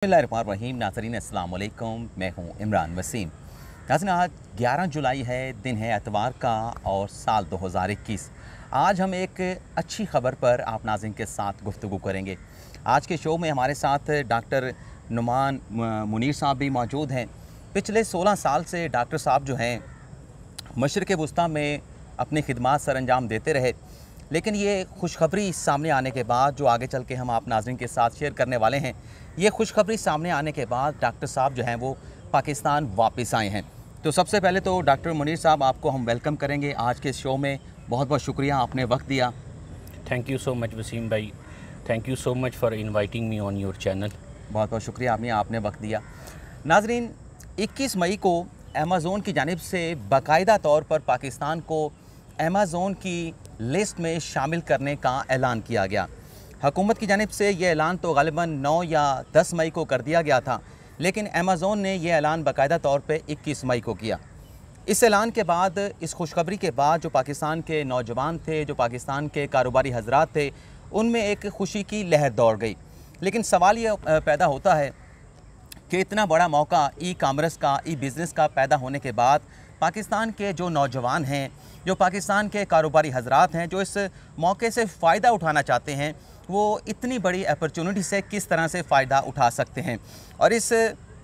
बिस्मिल्लाहिर्रहमानिर्रहीम। नाज़रीन अस्सलाम वालेकुम, मैं हूँ इमरान वसीम। नाज़रीन, आज 11 जुलाई है, दिन है एतवार का और साल 2021। आज हम एक अच्छी ख़बर पर आप नाज़रीन के साथ गुफ्तगू करेंगे। आज के शो में हमारे साथ डॉक्टर नुमान मुनीर साहब भी मौजूद हैं। पिछले 16 साल से डॉक्टर साहब जो हैं मशरिक़ वुस्ता में अपनी खिदमात सर अंजाम देते रहे, लेकिन ये खुशखबरी सामने आने के बाद जो आगे चल के हम आप नाज़रीन के साथ शेयर करने वाले हैं, ये खुशखबरी सामने आने के बाद डॉक्टर साहब जो हैं वो पाकिस्तान वापस आए हैं। तो सबसे पहले तो डॉक्टर मुनीर साहब, आपको हम वेलकम करेंगे आज के शो में। बहुत बहुत शुक्रिया, आपने वक्त दिया। Thank you so much Wasim भाई, thank you so much for inviting me on your channel. बहुत बहुत शुक्रिया आपने वक्त दिया। नाजरीन, 21 मई को अमेज़ोन की जानिब से बाकायदा तौर पर पाकिस्तान को अमेज़ोन की लिस्ट में शामिल करने का ऐलान किया गया। हुकूमत की जानिब से ये ऐलान तो ग़ालिबन 9 या 10 मई को कर दिया गया था, लेकिन अमेज़ोन ने यह ऐलान बाकायदा तौर पे 21 मई को किया। इस ऐलान के बाद, इस खुशखबरी के बाद जो पाकिस्तान के नौजवान थे, जो पाकिस्तान के कारोबारी हजरात थे, उनमें एक खुशी की लहर दौड़ गई। लेकिन सवाल ये पैदा होता है कि इतना बड़ा मौका ई कामर्स का, ई बिज़नेस का पैदा होने के बाद पाकिस्तान के जो नौजवान हैं, जो पाकिस्तान के कारोबारी हजरात हैं, जो इस मौके से फ़ायदा उठाना चाहते हैं, वो इतनी बड़ी अपॉर्चुनिटी से किस तरह से फ़ायदा उठा सकते हैं और इस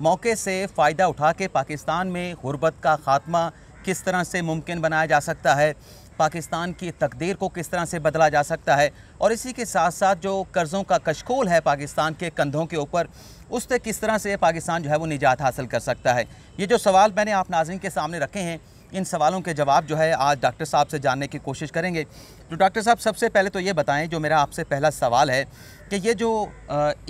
मौके से फ़ायदा उठा के पाकिस्तान में गुर्बत का ख़ात्मा किस तरह से मुमकिन बनाया जा सकता है, पाकिस्तान की तकदीर को किस तरह से बदला जा सकता है और इसी के साथ साथ जो कर्ज़ों का कशकोल है पाकिस्तान के कंधों के ऊपर, उससे किस तरह से पाकिस्तान जो है वो निजात हासिल कर सकता है। ये जो सवाल मैंने आप नाज़रीन के सामने रखे हैं, इन सवालों के जवाब जो है आज डॉक्टर साहब से जानने की कोशिश करेंगे। तो डॉक्टर साहब, सबसे पहले तो ये बताएं, जो मेरा आपसे पहला सवाल है कि ये जो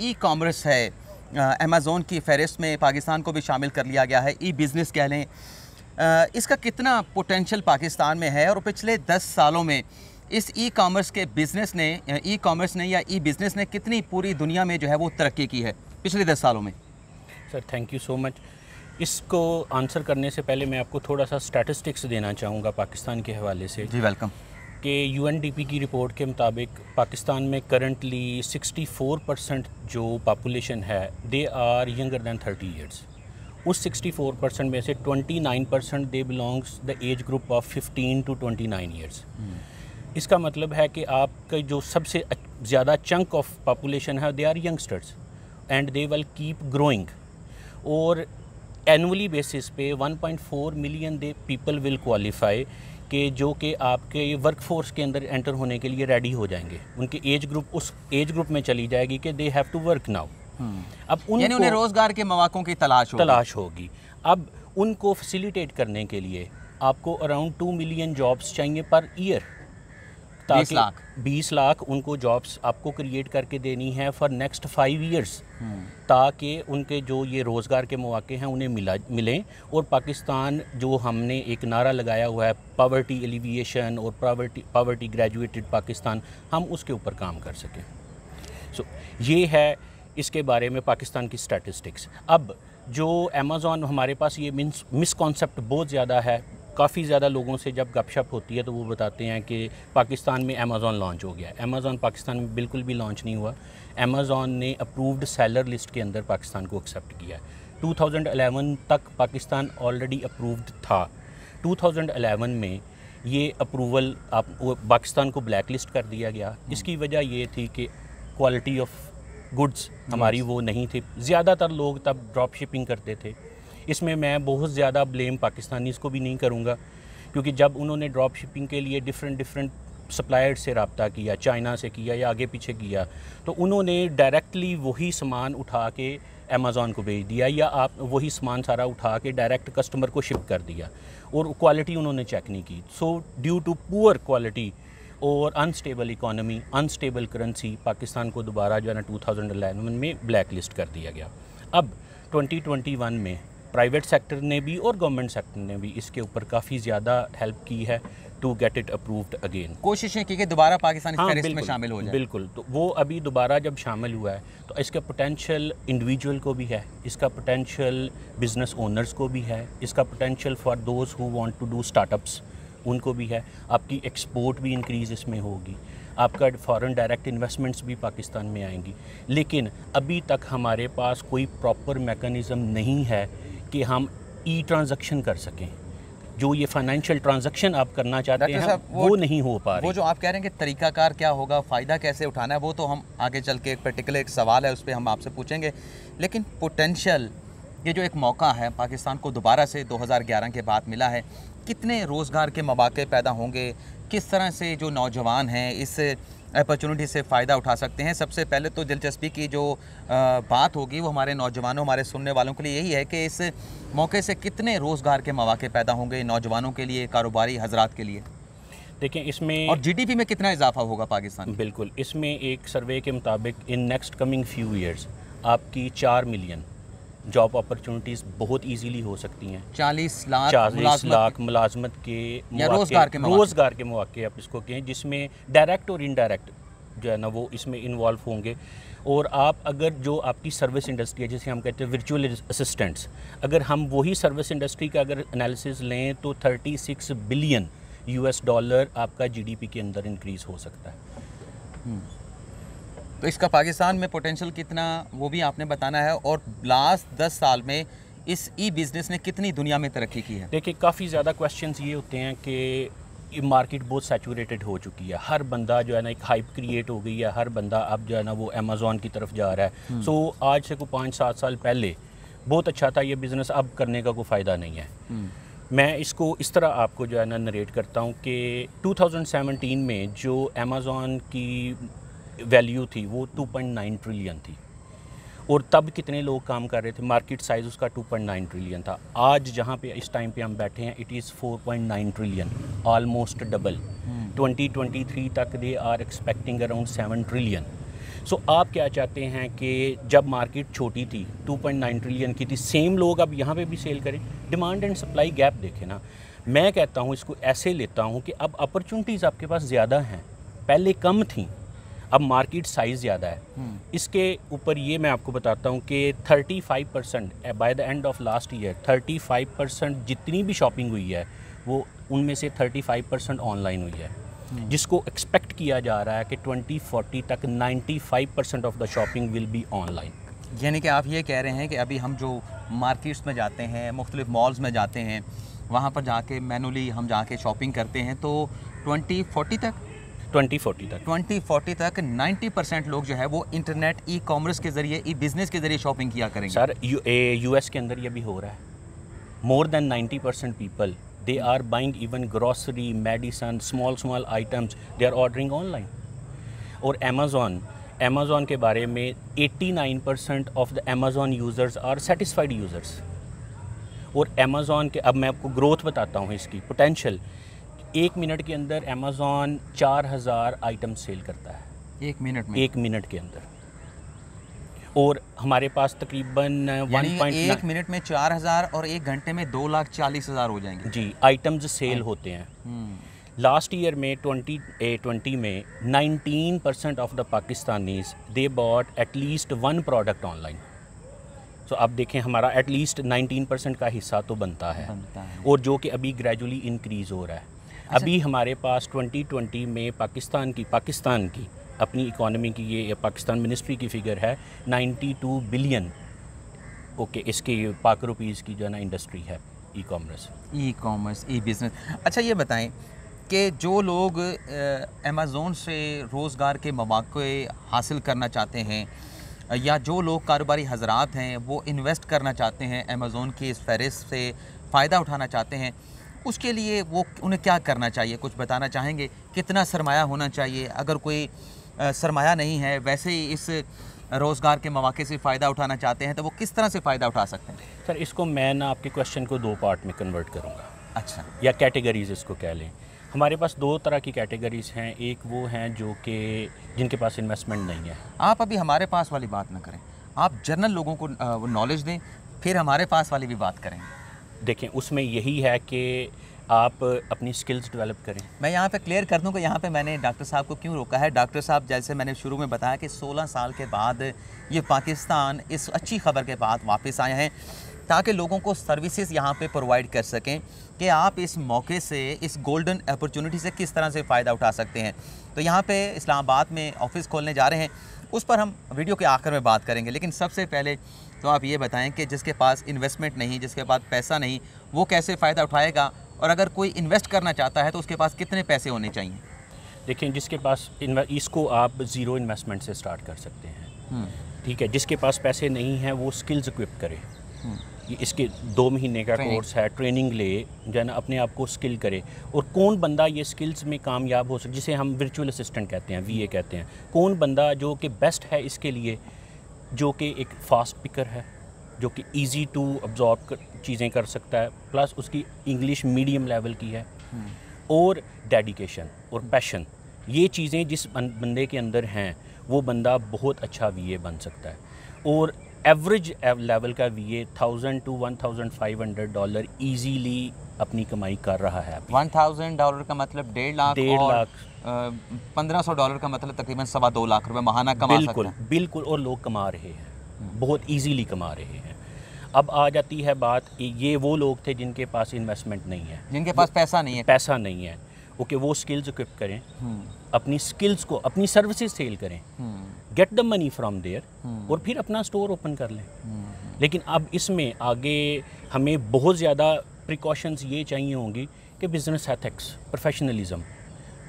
ई कॉमर्स है, अमेज़ोन की फ़हरिस्त में पाकिस्तान को भी शामिल कर लिया गया है, ई बिज़नेस कह लें, इसका कितना पोटेंशियल पाकिस्तान में है और पिछले 10 सालों में इस ई कॉमर्स के बिज़नेस ने, ई कॉमर्स ने या ई बिज़नेस ने कितनी पूरी दुनिया में जो है वो तरक्की की है पिछले 10 सालों में? Sir thank you so much. इसको आंसर करने से पहले मैं आपको थोड़ा सा स्टैटिस्टिक्स देना चाहूँगा पाकिस्तान के हवाले से। जी वेलकम। कि UNDP की रिपोर्ट के मुताबिक पाकिस्तान में करंटली 64% जो पॉपुलेशन है they are younger than 30 years. उस 64% में से 29% they belongs the age group of 15 to 29 years. इसका मतलब है कि आपका जो सबसे ज़्यादा चंक ऑफ पॉपुलेशन है they are youngsters and they will keep growing. और एनुअली बेसिस पे 1.4 million the people will qualify कि जो कि आपके वर्क फोर्स के अंदर एंटर होने के लिए रेडी हो जाएंगे। उनकी एज ग्रुप उस एज ग्रुप में चली जाएगी कि they have to work now. अब उन्हें रोज़गार के मौक़ों की तलाश होगी। अब उनको फैसिलिटेट करने के लिए आपको अराउंड 2 मिलियन जॉब्स चाहिए पर ईयर, 20 लाख उनको जॉब्स आपको क्रिएट करके देनी है फॉर नेक्स्ट 5 ईयर्स, ताकि उनके जो ये रोज़गार के मौके हैं उन्हें मिलें और पाकिस्तान जो हमने एक नारा लगाया हुआ है पॉवर्टी एलिविएशन और पॉवर्टी ग्रेजुएटेड पाकिस्तान, हम उसके ऊपर काम कर सकें। सो ये है इसके बारे में पाकिस्तान की स्टैटिस्टिक्स। अब जो अमेज़ॉन, हमारे पास ये मिसकॉन्सेप्ट बहुत ज़्यादा है। काफ़ी ज़्यादा लोगों से जब गपशप होती है तो वो बताते हैं कि पाकिस्तान में अमेज़ॉन लॉन्च हो गया है। अमेज़ॉन पाकिस्तान में बिल्कुल भी लॉन्च नहीं हुआ। अमेज़ॉन ने अप्रूव्ड सेलर लिस्ट के अंदर पाकिस्तान को एक्सेप्ट किया है। 2011 तक पाकिस्तान ऑलरेडी अप्रूव्ड था। 2011 में ये अप्रूवल पाकिस्तान को ब्लैक लिस्ट कर दिया गया। इसकी वजह ये थी कि क्वालिटी ऑफ गुड्स हमारी वो नहीं थी। ज़्यादातर लोग तब ड्रॉप शिपिंग करते थे। इसमें मैं बहुत ज़्यादा ब्लेम पाकिस्तानीज़ को भी नहीं करूँगा, क्योंकि जब उन्होंने ड्रॉप शिपिंग के लिए डिफरेंट सप्लायर्स से रब्ता किया, चाइना से किया या आगे पीछे किया, तो उन्होंने डायरेक्टली वही सामान उठा के अमेज़ॉन को भेज दिया या आप वही सामान सारा उठा के डायरेक्ट कस्टमर को शिप कर दिया और क्वालिटी उन्होंने चेक नहीं की। So due to poor quality और unstable economy, unstable currency, Pakistan को दोबारा जो है ना 2011 में ब्लैक लिस्ट कर दिया गया। अब 2021 में प्राइवेट सेक्टर ने भी और गवर्नमेंट सेक्टर ने भी इसके ऊपर काफ़ी ज़्यादा हेल्प की है to get it approved again. कोशिशें की कि दोबारा पाकिस्तान इस फ़हरिस्त में शामिल हो जाए। बिल्कुल, तो वो अभी दोबारा जब शामिल हुआ है तो इसका पोटेंशियल इंडिविजुअल को भी है, इसका पोटेंशियल बिजनेस ओनर्स को भी है, इसका potential for those who want to do startups उनको भी है। आपकी एक्सपोर्ट भी इंक्रीज़ इसमें होगी। आपका फॉरेन डायरेक्ट इन्वेस्टमेंट्स भी पाकिस्तान में आएंगी। लेकिन अभी तक हमारे पास कोई प्रॉपर मैकेनिज़्म नहीं है कि हम ई ट्रांजैक्शन कर सकें। जो ये फाइनेंशियल ट्रांजैक्शन आप करना चाहते हैं वो नहीं हो पा रही। वो जो आप कह रहे हैं कि तरीकाकार क्या होगा, फ़ायदा कैसे उठाना है, वो तो हम आगे चल के एक पर्टिकुलर एक सवाल है उस पर हम आपसे पूछेंगे। लेकिन पोटेंशियल ये जो एक मौका है पाकिस्तान को दोबारा से 2011 के बाद मिला है, कितने रोज़गार के मौके पैदा होंगे, किस तरह से जो नौजवान हैं इस अपॉर्चुनिटी से फ़ायदा उठा सकते हैं। सबसे पहले तो दिलचस्पी की जो बात होगी वो हमारे नौजवानों, हमारे सुनने वालों के लिए यही है कि इस मौके से कितने रोज़गार के मौके पैदा होंगे नौजवानों के लिए, कारोबारी हजरात के लिए। देखें इसमें और जीडीपी में कितना इजाफा होगा पाकिस्तान? बिल्कुल, इसमें एक सर्वे के मुताबिक in next coming few years आपकी 4 मिलियन जॉब अपॉर्चुनिटीज़ बहुत इजीली हो सकती हैं। 40 लाख मुलाजमत के रोज़गार के मौके आप इसको कहें, जिसमें डायरेक्ट और इनडायरेक्ट जो है ना वो इसमें इन्वॉल्व होंगे। और आप अगर जो आपकी सर्विस इंडस्ट्री है, जिसे हम कहते हैं वर्चुअल असिस्टेंट्स, अगर हम वही सर्विस इंडस्ट्री का अगर एनालिसिस लें तो 36 बिलियन $US आपका जीडीपी के अंदर इंक्रीज़ हो सकता है। तो इसका पाकिस्तान में पोटेंशियल कितना वो भी आपने बताना है। और लास्ट 10 साल में इस ई बिज़नेस ने कितनी दुनिया में तरक्की की है? देखिए, काफ़ी ज़्यादा क्वेश्चंस ये होते हैं कि ये मार्केट बहुत सैचुरेटेड हो चुकी है। हर बंदा जो है ना एक हाइप क्रिएट हो गई है, हर बंदा अब जो है ना वो अमेज़ॉन की तरफ जा रहा है। सो आज से कोई 5-7 साल पहले बहुत अच्छा था ये बिज़नेस, अब करने का कोई फ़ायदा नहीं है। मैं इसको इस तरह आपको जो है ना नरेट करता हूँ कि 2017 में जो अमेज़ॉन की वैल्यू थी वो 2.9 ट्रिलियन थी, और तब कितने लोग काम कर रहे थे, मार्केट साइज़ उसका 2.9 ट्रिलियन था। आज जहाँ पे इस टाइम पे हम बैठे हैं it is 4.9 trillion, almost double. 2023 तक they are expecting around 7 trillion. So आप क्या चाहते हैं कि जब मार्केट छोटी थी 2.9 ट्रिलियन की थी, सेम लोग अब यहाँ पे भी सेल करें? डिमांड एंड सप्लाई गैप देखें ना। मैं कहता हूँ इसको ऐसे लेता हूँ कि अब अपॉर्चुनिटीज़ आपके पास ज़्यादा हैं, पहले कम थी, अब मार्केट साइज़ ज़्यादा है। इसके ऊपर ये मैं आपको बताता हूँ कि 35% by the end of last year 35% जितनी भी शॉपिंग हुई है वो उनमें से 35% ऑनलाइन हुई है, जिसको एक्सपेक्ट किया जा रहा है कि 2040 तक 95% of the shopping will be online. यानी कि आप ये कह रहे हैं कि अभी हम जो मार्केट्स में जाते हैं, मुख्तलिफ मॉल्स में जाते हैं, वहाँ पर जाके मैनुअली हम जाके शॉपिंग करते हैं, तो 2040 तक 2040 तक 90% लोग जो है वो इंटरनेट, ई कॉमर्स के ज़रिए, ई बिज़नेस के ज़रिए शॉपिंग किया करेंगे। सर यूएस के अंदर ये भी हो रहा है। More than 90% people they are buying even grocery, medicine, small items they are ordering online. और अमेज़ॉन के बारे में 89% of the Amazon users are satisfied users. और अमेज़ॉन के, अब मैं आपको ग्रोथ बताता हूँ इसकी पोटेंशियल। 1 मिनट के अंदर अमेज़ॉन 4000 आइटम सेल करता है। 1 मिनट में? 1 मिनट के अंदर। और हमारे पास तकरीबन 1 मिनट में 4000 और 1 घंटे में 2,40,000 हो जाएंगे। जी, आइटम्स सेल होते हैं। लास्ट ईयर में 2020 में 19% of the Pakistanis they bought at least 1 product online. तो अब देखें हमारा एटलीस्ट 19% का हिस्सा तो बनता है, और जो कि अभी ग्रेजुअली इंक्रीज़ हो रहा है। अच्छा। अभी हमारे पास 2020 में पाकिस्तान की अपनी इकॉनमी की, ये पाकिस्तान मिनिस्ट्री की फिगर है 92 बिलियन इसकी पाक रुपीज़ की जो ना इंडस्ट्री है ई कॉमर्स, ई बिज़नेस। अच्छा, ये बताएं कि जो लोग अमेज़ॉन से रोज़गार के मौके हासिल करना चाहते हैं, या जो लोग कारोबारी हजरात हैं वो इन्वेस्ट करना चाहते हैं, अमेज़ॉन की इस फहरिस्त से फ़ायदा उठाना चाहते हैं, उसके लिए वो उन्हें क्या करना चाहिए, कुछ बताना चाहेंगे? कितना सरमाया होना चाहिए? अगर कोई सरमाया नहीं है, वैसे ही इस रोज़गार के मौके से फ़ायदा उठाना चाहते हैं, तो वो किस तरह से फ़ायदा उठा सकते हैं? सर, इसको मैं ना आपके क्वेश्चन को 2 पार्ट में कन्वर्ट करूँगा। अच्छा। या कैटेगरीज़ इसको कह लें। हमारे पास 2 तरह की कैटेगरीज़ हैं। एक वो हैं जो कि जिनके पास इन्वेस्टमेंट नहीं है। आप अभी हमारे पास वाली बात ना करें, आप जनरल लोगों को नॉलेज दें, फिर हमारे पास वाली भी बात करें। देखें, उसमें यही है कि आप अपनी स्किल्स डेवलप करें। मैं यहाँ पे क्लियर कर दूँ कि यहाँ पे मैंने डॉक्टर साहब को क्यों रोका है। डॉक्टर साहब, जैसे मैंने शुरू में बताया कि 16 साल के बाद ये पाकिस्तान इस अच्छी खबर के बाद वापस आए हैं ताकि लोगों को सर्विसेज यहाँ पे प्रोवाइड कर सकें कि आप इस मौके से, इस गोल्डन अपॉर्चुनिटी से किस तरह से फ़ायदा उठा सकते हैं। तो यहाँ पे इस्लामाबाद में ऑफिस खोलने जा रहे हैं, उस पर हम वीडियो के आखिर में बात करेंगे। लेकिन सबसे पहले तो आप ये बताएं कि जिसके पास इन्वेस्टमेंट नहीं, जिसके पास पैसा नहीं, वो कैसे फ़ायदा उठाएगा, और अगर कोई इन्वेस्ट करना चाहता है तो उसके पास कितने पैसे होने चाहिए? देखिए, जिसके पास इसको आप ज़ीरो इन्वेस्टमेंट से स्टार्ट कर सकते हैं, ठीक है। जिसके पास पैसे नहीं हैं वो स्किल्स इक्विप करे। ये इसके 2 महीने का कोर्स है, ट्रेनिंग ले, जो है ना, अपने आप को स्किल करे। और कौन बंदा ये स्किल्स में कामयाब हो सके, जिसे हम वर्चुअल असिस्टेंट कहते हैं, VA कहते हैं, कौन बंदा जो कि बेस्ट है इसके लिए, जो कि एक फास्ट पिकर है, जो कि इजी टू अब्जॉर्ब चीज़ें कर सकता है, प्लस उसकी इंग्लिश मीडियम लेवल की है, और डेडिकेशन और पैशन, ये चीज़ें जिस बंदे के अंदर हैं वो बंदा बहुत अच्छा VA बन सकता है। और एवरेज लेवल का VA $1000 to $1500 ईजीली अपनी कमाई कर रहा है। $1000 का मतलब 1.5 लाख, 1.5 लाख, $1500 का मतलब तकरीबन $2.25 लाख रुपए महाना कमा सकता है। बिल्कुल, और लोग कमा रहे हैं, बहुत इजीली कमा रहे हैं। अब आ जाती है बात, ये वो लोग थे जिनके पास इन्वेस्टमेंट नहीं है, जिनके पास पैसा नहीं है, ओके, वो स्किल्स इक्विप करें, अपनी स्किल्स को, अपनी सर्विसेज सेल करें, get the money from there, और फिर अपना स्टोर ओपन कर लें। लेकिन अब इसमें आगे हमें बहुत ज़्यादा प्रिकॉशंस ये चाहिए होंगी कि बिजनेस एथिक्स, प्रोफेशनलिज्म,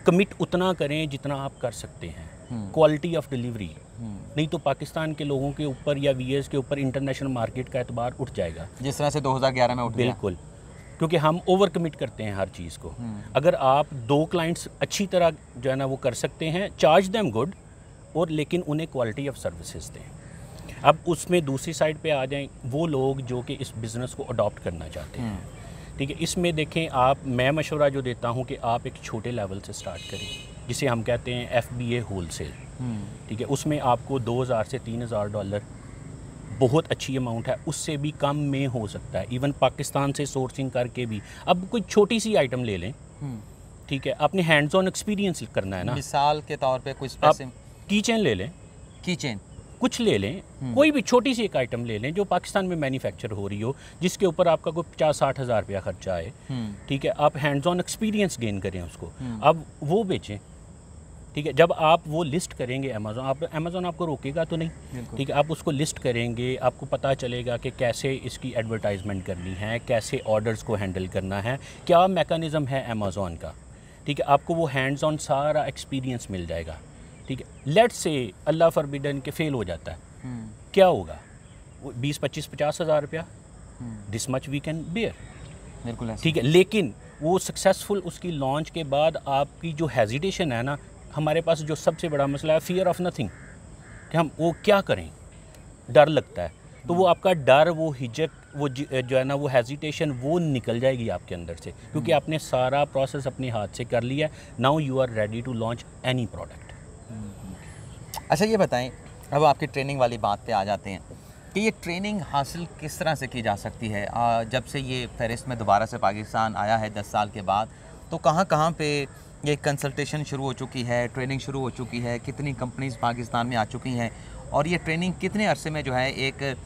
कमिट उतना करें जितना आप कर सकते हैं, क्वालिटी ऑफ डिलीवरी, नहीं तो पाकिस्तान के लोगों के ऊपर या VAs के ऊपर इंटरनेशनल मार्केट का एतबार उठ जाएगा, जिस तरह से 2011 में उठ गया। बिल्कुल, क्योंकि हम ओवर कमिट करते हैं हर चीज़ को। अगर आप 2 क्लाइंट्स अच्छी तरह जो है ना वो कर सकते हैं, चार्ज देम गुड, और लेकिन उन्हें क्वालिटी ऑफ सर्विसेज दें। अब उसमें दूसरी साइड पे आ जाएं वो लोग जो कि इस बिज़नेस को अडॉप्ट करना चाहते हैं, ठीक है। इसमें देखें, मैं मशवरा जो देता हूँ कि आप एक छोटे लेवल से स्टार्ट करें, जिसे हम कहते हैं FBA होलसेल, ठीक है। उसमें आपको $2000 से $3000 बहुत अच्छी अमाउंट है, उससे भी कम में हो सकता है, इवन पाकिस्तान से सोर्सिंग करके भी। अब कोई छोटी सी आइटम ले लें, ठीक है, अपने हैंड्स ऑन एक्सपीरियंस करना है ना। मिसाल के तौर पे कुछ की चेन ले लें, कुछ ले लें, कोई भी छोटी सी एक आइटम ले लें जो पाकिस्तान में मैन्युफैक्चर हो रही हो, जिसके ऊपर आपका कोई 50-60 हज़ार रुपया खर्चा आए, ठीक है। आप हैंड्स ऑन एक्सपीरियंस गेन करें उसको, अब वो बेचें, ठीक है। जब आप वो लिस्ट करेंगे अमेज़ॉन आपको रोकेगा तो नहीं, ठीक है। आप उसको लिस्ट करेंगे, आपको पता चलेगा कि कैसे इसकी एडवर्टाइजमेंट करनी है, कैसे ऑर्डर्स को हैंडल करना है, क्या मैकेनिज़्म है अमेज़ॉन का, ठीक है। आपको वो हैंड्स ऑन सारा एक्सपीरियंस मिल जाएगा, ठीक है। लेट्स से अल्लाह फॉरबिडन के फेल हो जाता है, क्या होगा? 20-25-50 हज़ार रुपया, this much we can bear, बिल्कुल, ठीक है। लेकिन वो सक्सेसफुल उसकी लॉन्च के बाद आपकी जो हेजिटेशन है ना, हमारे पास जो सबसे बड़ा मसला है फियर ऑफ नथिंग, कि हम वो क्या करें, डर लगता है, तो वो आपका डर, वो हिचक, वो जो है ना वो हेजिटेशन, वो निकल जाएगी आपके अंदर से, क्योंकि आपने सारा प्रोसेस अपने हाथ से कर लिया। Now you are ready to launch any product. अच्छा, ये बताएं, अब आपकी ट्रेनिंग वाली बात पे आ जाते हैं कि ये ट्रेनिंग हासिल किस तरह से की जा सकती है? जब से ये फहरिस्त में दोबारा से पाकिस्तान आया है 10 साल के बाद, तो कहाँ कहाँ पे ये कंसल्टेशन शुरू हो चुकी है, ट्रेनिंग शुरू हो चुकी है, कितनी कंपनीज़ पाकिस्तान में आ चुकी हैं, और ये ट्रेनिंग कितने अरसे में जो है एक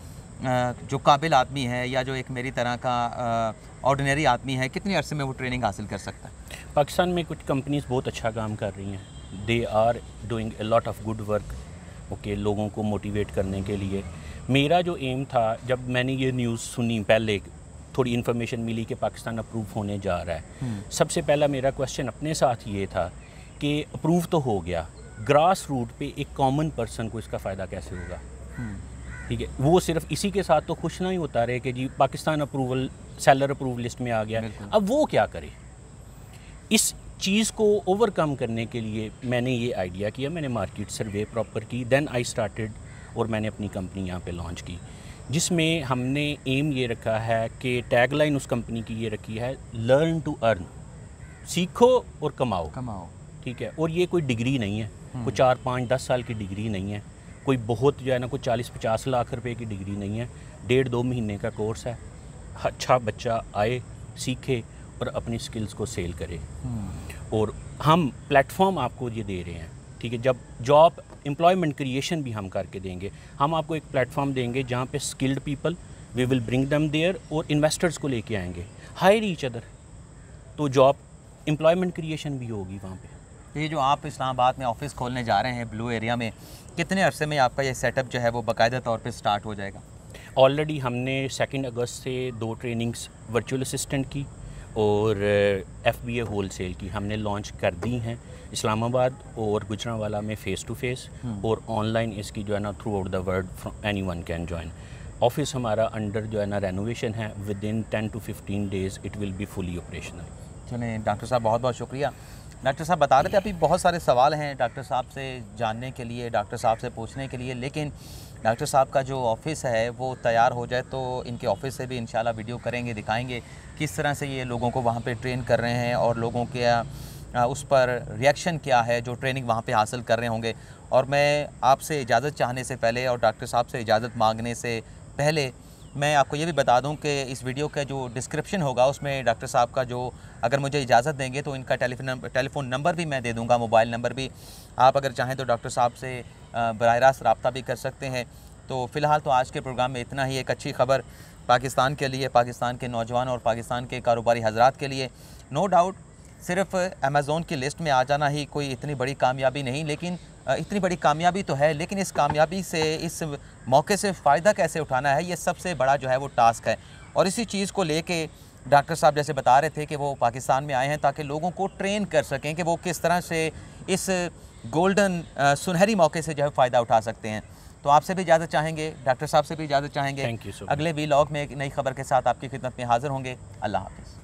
जो काबिल आदमी है या जो एक मेरी तरह का ऑर्डिनरी आदमी है, कितने अरसे में वो ट्रेनिंग हासिल कर सकता है? पाकिस्तान में कुछ कंपनीज़ बहुत अच्छा काम कर रही हैं, they are doing a lot of good work, okay, लोगों को मोटिवेट करने के लिए। मेरा जो एम था, जब मैंने ये न्यूज़ सुनी, पहले थोड़ी इन्फॉर्मेशन मिली कि पाकिस्तान अप्रूव होने जा रहा है, सबसे पहला मेरा क्वेश्चन अपने साथ ये था कि अप्रूव तो हो गया, ग्रास रूट पे एक कॉमन पर्सन को इसका फ़ायदा कैसे होगा, ठीक है। वो सिर्फ इसी के साथ तो खुश नहीं होता रहे कि जी Pakistan approval, seller approve list में आ गया, अब वो क्या करे। इस चीज़ को ओवरकम करने के लिए मैंने ये आइडिया किया, मैंने मार्केट सर्वे प्रॉपर की, देन आई स्टार्टेड, और मैंने अपनी कंपनी यहाँ पे लॉन्च की, जिसमें हमने एम ये रखा है कि टैगलाइन उस कंपनी की ये रखी है, लर्न टू अर्न, सीखो और कमाओ, ठीक है। और ये कोई डिग्री नहीं है, कोई 4-5-10 साल की डिग्री नहीं है, कोई बहुत जो है ना कोई 40-50 लाख रुपए की डिग्री नहीं है, 1.5-2 महीने का कोर्स है। अच्छा बच्चा आए, सीखे और अपनी स्किल्स को सेल करे, और हम प्लेटफॉर्म आपको ये दे रहे हैं, ठीक है। जब जॉब एम्प्लॉयमेंट क्रिएशन भी हम करके देंगे, हम आपको एक प्लेटफॉर्म देंगे जहाँ पे skilled people we will bring them there और इन्वेस्टर्स को लेके आएंगे, हायर ईच अदर, तो जॉब एम्प्लॉयमेंट क्रिएशन भी होगी वहाँ पे। ये जो आप इस्लामाबाद में ऑफिस खोलने जा रहे हैं ब्लू एरिया में, कितने अरसे में आपका ये सेटअप जो है वो बाकायदा तौर पे स्टार्ट हो जाएगा? ऑलरेडी हमने 2 अगस्त से 2 ट्रेनिंग्स वर्चुअल असिस्टेंट की और FBA होलसेल की हमने लॉन्च कर दी हैं इस्लामाबाद और गुजरांवाला में फ़ेस टू फेस, और ऑनलाइन इसकी जो है ना through out the world anyone can join. Office हमारा अंडर जो है ना रेनोवेशन है, with in 10 to 15 days it will be fully operational. चलें डॉक्टर साहब, बहुत बहुत शुक्रिया। डॉक्टर साहब बता रहे थे अभी बहुत सारे सवाल हैं डॉक्टर साहब से जानने के लिए, डॉक्टर साहब से पूछने के लिए, लेकिन डॉक्टर साहब का जो ऑफ़िस है वो तैयार हो जाए तो इनके ऑफ़िस से भी इंशाल्लाह वीडियो करेंगे, दिखाएंगे किस तरह से ये लोगों को वहाँ पे ट्रेन कर रहे हैं और लोगों के उस पर रिएक्शन क्या है जो ट्रेनिंग वहाँ पे हासिल कर रहे होंगे। और मैं आपसे इजाज़त चाहने से पहले और डॉक्टर साहब से इजाज़त मांगने से पहले मैं आपको ये भी बता दूं कि इस वीडियो का जो डिस्क्रिप्शन होगा उसमें डॉक्टर साहब का जो, अगर मुझे इजाज़त देंगे तो इनका टेलीफ़ोन नंबर भी मैं दे दूंगा, मोबाइल नंबर भी। आप अगर चाहें तो डॉक्टर साहब से बराह रास्त रब्ता भी कर सकते हैं। तो फ़िलहाल तो आज के प्रोग्राम में इतना ही। एक अच्छी खबर पाकिस्तान के लिए, पाकिस्तान के नौजवान और पाकिस्तान के कारोबारी हजरात के लिए। नो डाउट सिर्फ अमेज़ोन की लिस्ट में आ जाना ही कोई इतनी बड़ी कामयाबी नहीं, लेकिन इतनी बड़ी कामयाबी तो है, लेकिन इस कामयाबी से, इस मौके से फ़ायदा कैसे उठाना है, ये सबसे बड़ा जो है वो टास्क है। और इसी चीज़ को लेके डॉक्टर साहब जैसे बता रहे थे कि वो पाकिस्तान में आए हैं ताकि लोगों को ट्रेन कर सकें कि वो किस तरह से इस गोल्डन सुनहरी मौके से जो है फ़ायदा उठा सकते हैं। तो आपसे भी इजाज़त चाहेंगे, डॉक्टर साहब से भी इजाज़त चाहेंगे। Thank you so much. अगले व्लॉग में एक नई खबर के साथ आपकी खिदमत में हाज़िर होंगे। अल्लाह हाफ़िज़।